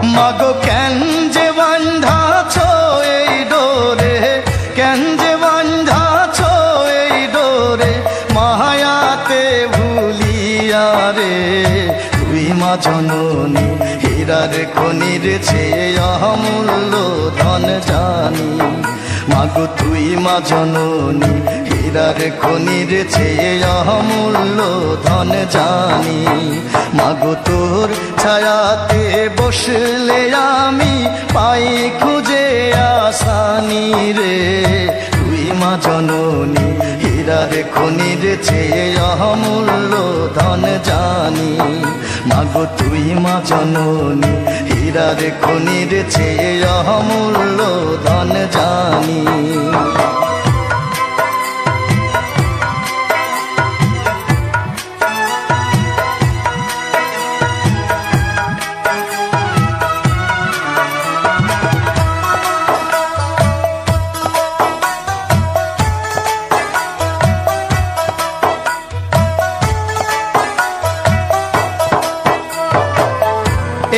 মাগো কেন যে বান্ধাছ এই ডোরে, কেন যে বান্ধাছ এই ডোরে, মায়াতে ভুলিয়া রে। তুই মা জননী হীরার খনির চেয়ে অমূল্য ধন জানি। মাগো তুই মা জননী হীরার খনির চেয়ে অমূল্য ধন জানি। মাগো তোর ছায়াতে বসলে আমি পাই খুঁজে আসানি রে। তুই মা জননী হীরার খনির চেয়ে অমূল্য ধন জানি। মাগো তুই মা জননী হীরার খনির চেয়ে অমূল্য ধন জানি।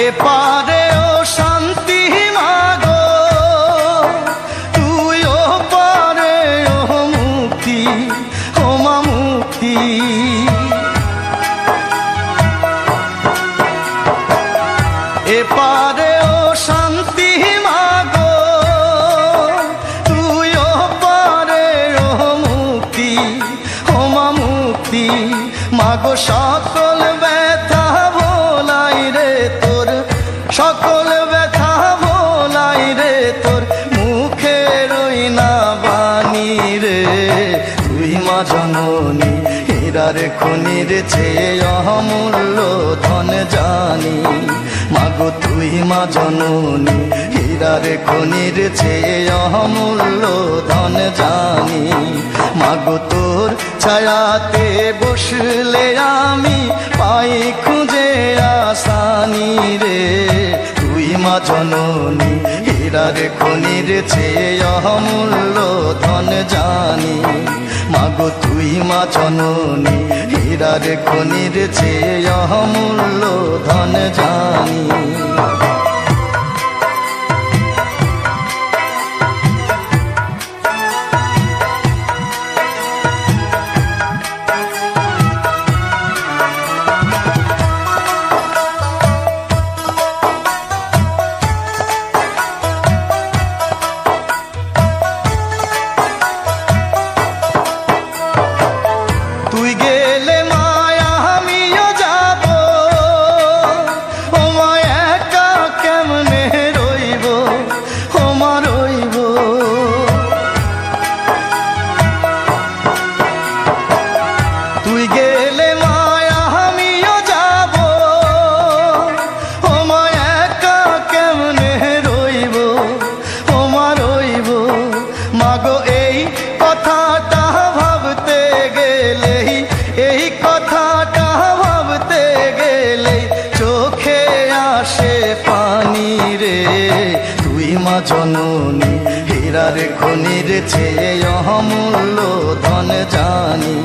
এপারে ও শান্তি মাগো, তুই ও পারে ও মুক্তি, ও মা মুক্তি। এপারে ও শান্তি মাগো, তুই ও পারে ও মুক্তি, ও মা মুক্তি। মাগো সকল ব্যথা ভোলাই রে তোর, সকল ব্যথা ভোলাই রে তোর, মুখে রই না বাণী রে। তুই মা জননী হীরার খনির চেয়ে অমূল্য ধন জানি। মাগো তুই মা জননী হীরার খনির চেয়ে অমূল্য ধন জানি। মাগো তোর ছায়াতে বসলে আমি পাই খুঁজে আসানি রে। তুই মা জননী হীরার খনির চেয়ে অমূল্য ধন জানি। মাগো তুই মা জননী হীরার খনির চেয়ে অমূল্য ধন জানি। তুই গেলে মায়া আমিও যাব, ও মা একা কেমনে রইব, ও মা রইব। তুই গেলে মায়া আমিও যাব, ও মা একা কেমনে রইব, ও মা রইব। মাগো এই কথাটা ভাবতে গেলেই, এই কথাটা ভাবতে গেলেই চোখে আসে পানি রে। তুই মা জননী হীরার খনির চেয়ে অমূল্য ধন জানি।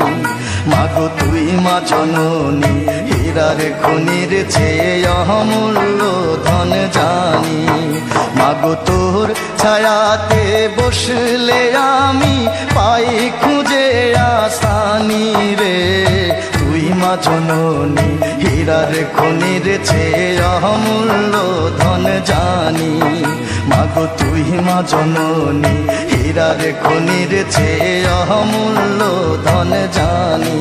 মাগো তুই মা জননী হীরার খনির চেয়ে অমূল্য ধন জানি। মাগো তোর ছায়াতে বসলে আমি পাই খুঁজে আসানি রে। তুই মা জননী হীরার খনির চেয়ে অমূল্য ধন জানি। মাগো তুই মা জননী হীরার খনির চেয়ে অমূল্য ধন জানি।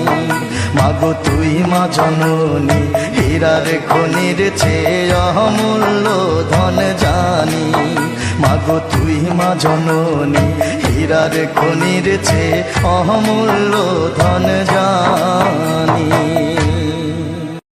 মাগো তুই মা জননী হীরার খনির চেয়ে অমূল্য ধন জানি। মাগো তুই মা জননী হীরার খনির চেয়ে অমূল্য ধন জানি।